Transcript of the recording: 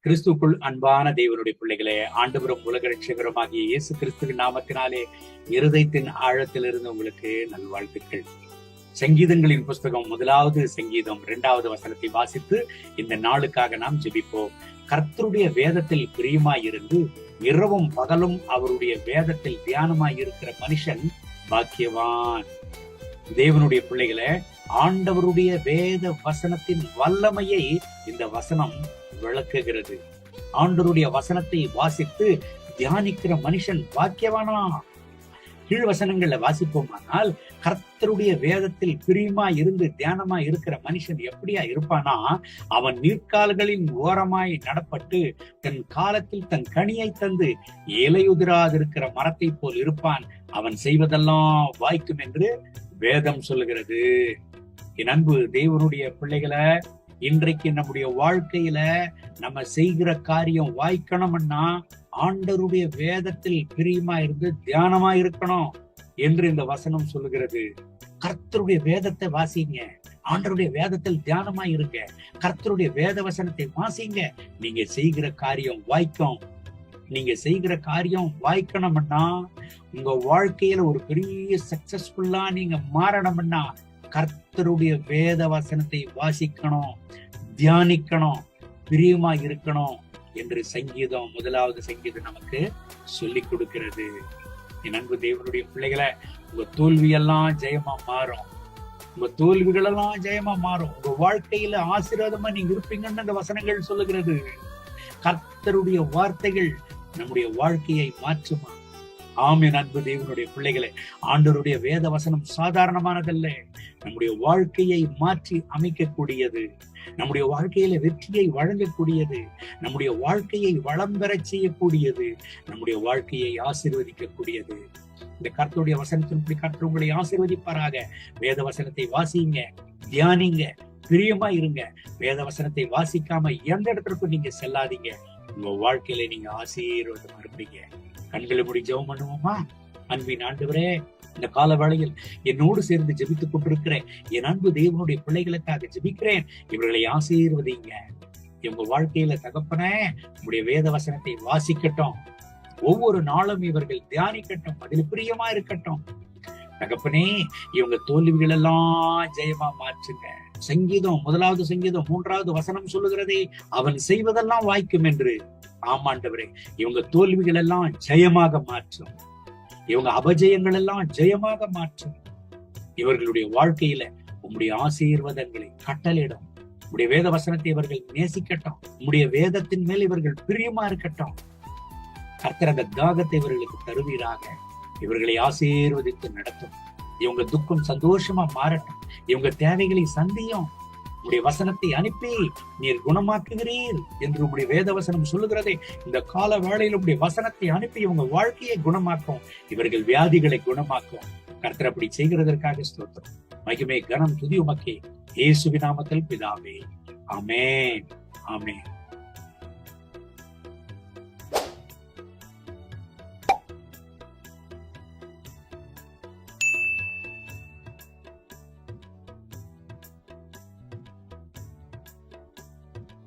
கிறிஸ்துக்குள் அன்பான தேவனுடைய பிள்ளைகளே, ஆண்டவரும் உலக ரட்சகருமாகிய இயேசு கிறிஸ்துவின் நாமத்தினாலே இருதயத்தின் ஆழத்திலிருந்து உங்களுக்கு நல்வாழ்த்துக்கள். சங்கீதங்களின் புஸ்தகம் 1வது சங்கீதம் 2வது வசனத்தை வாசித்து இந்த நாளுக்காக நாம் ஜெபிப்போம். கர்த்தருடைய வேதத்தில் பிரியமாயிருந்து இரவும் பகலும் அவருடைய வேதத்தில் தியானமாயிருக்கிற மனுஷன் பாக்கியவான். தேவனுடைய பிள்ளைகளே, ஆண்டவருடைய வேத வசனத்தின் வல்லமையை இந்த வசனம் விளக்குகிறது. ஆண்டவருடைய வசனத்தை வாசித்து தியானிக்கிற மனுஷன் பாக்கியவானா. கீழ் வசனங்கள்ல வாசிப்போமானால், கர்த்தருடைய வேதத்தில் பிரியமா இருந்து தியானமா இருக்கிற மனுஷன் எப்படியா இருப்பானா, அவன் நீர்க்கால்களின் ஓரமாய் நடப்பட்டு தன் காலத்தில் தன் கனியை தந்து இலையுதிராதிருக்கிற மரத்தை போல் இருப்பான். அவன் செய்வதெல்லாம் வாய்க்கும் என்று வேதம் சொல்லுகிறது. என் அன்பு தேவனுடைய பிள்ளைகளை, இன்றைக்கு நம்முடைய வாழ்க்கையில நம்ம செய்கிற காரியம் வாய்க்கணும்னா ஆண்டவருடைய வேதத்தில் பிரியமா இருந்து தியானமா இருக்கணும் என்று இந்த வசனம் சொல்லுகிறது. கர்த்தருடைய வேதத்தை வாசிங்க, ஆண்டவருடைய வேதத்தில் தியானமா இருங்க, கர்த்தருடைய வேத வசனத்தை வாசிங்க. நீங்க செய்கிற காரியம் வாய்க்கும். நீங்க செய்கிற காரியம் வாய்க்கணும்னா, உங்க வாழ்க்கையில ஒரு பெரிய சக்சஸ்ஃபுல்லா நீங்க மாறணும்னா கர்த்தருடைய வேத வசனத்தை வாசிக்கணும், தியானிக்கணும், பிரியமா இருக்கணும் என்று சங்கீதம் 1வது சங்கீதம் நமக்கு சொல்லி கொடுக்கிறது. என் அன்பு தேவனுடைய பிள்ளைகளை, உங்க தோல்வியெல்லாம் ஜெயமா மாறும். உங்க தோல்விகள் எல்லாம் ஜெயமா மாறும். உங்க வாழ்க்கையில ஆசீர்வாதமா நீங்க இருப்பீங்கன்னு அந்த வசனங்கள் சொல்லுகிறது. கர்த்தருடைய வார்த்தைகள் நம்முடைய வாழ்க்கையை மாற்றுமா? ஆம், என் அன்பு தேவனுடைய பிள்ளைகளே, ஆண்டவருடைய வேத வசனம் சாதாரணமானதல்ல. நம்முடைய வாழ்க்கையை மாற்றி அமைக்கக்கூடியது, நம்முடைய வாழ்க்கையில வெற்றியை வழங்கக்கூடியது, நம்முடைய வாழ்க்கையை வளம் பெறச் செய்யக்கூடியது, நம்முடைய வாழ்க்கையை ஆசீர்வதிக்கக்கூடியது. இந்த கர்த்தருடைய வசனத்தின்படி கர்த்தர் உங்களை ஆசீர்வதிப்பாராக. வேத வசனத்தை வாசிங்க, தியானிங்க, பிரியமா இருங்க. வேத வசனத்தை வாசிக்காம எந்த இடத்திற்கும் நீங்க செல்லாதீங்க. உங்க வாழ்க்கையில நீங்க ஆசீர்வாதமா இருப்பீங்க. கண்களை மூடி ஜெபம் பண்ணுவோமா? அன்பின் ஆண்டவரே, இந்த கால வேளையில் என்னோடு சேர்ந்து ஜெபித்துக் கொண்டிருக்கிறேன் என் அன்பு தேவனுடைய பிள்ளைகளுக்காக ஜெபிக்கிறேன். இவர்களை ஆசீர்வதிங்க. இவங்க வாழ்க்கையில தகப்பனே, உங்களுடைய வேத வசனத்தை வாசிக்கட்டும். ஒவ்வொரு நாளும் இவர்கள் தியானிக்கட்டும், அதில் பிரியமா இருக்கட்டும். தகப்பனே, இவங்க தோல்விகள் எல்லாம் ஜெயமா மாற்றுங்க. சங்கீதம் 1வது சங்கீதம் 3வது வசனம் சொல்லுகிறதே, அவன் செய்வதெல்லாம் வாய்க்கும் என்று. ஆமாண்டவரே, இவங்க தோல்விகள் எல்லாம் ஜெயமாக மாற்றும். இவங்க அபஜயங்கள் எல்லாம் ஜெயமாக மாற்றும். இவர்களுடைய வாழ்க்கையில உம்முடைய ஆசீர்வாதங்களை கட்டளையிடும். உம்முடைய வேத வசனத்தை இவர்கள் நேசிக்கட்டும். உம்முடைய வேதத்தின் மேல் இவர்கள் பிரியமா இருக்கட்டும். கர்த்தர் அந்த தாகத்தை இவர்களுக்கு தருவீராக. இவர்களை ஆசீர்வதித்து நடத்தும். இவங்க துக்கம் சந்தோஷமா மாறட்டும். இவங்க தேவைகளை சந்தியும். உடைய வசனத்தை அனுப்பி நீர் குணமாக்குகிறீர் என்று உடைய வேத வசனம் சொல்லுகிறதே. இந்த கால வேளையில் உடைய வசனத்தை அனுப்பி இவங்க வாழ்க்கையை குணமாக்கும். இவர்கள் வியாதிகளை குணமாக்கும். கர்த்தர் அப்படி செய்கிறதற்காக ஸ்தோத்திரம். மகிமை கனம் துதி உமக்கே. இயேசுவின் நாமத்தில் பிதாவே, ஆமென், ஆமென்.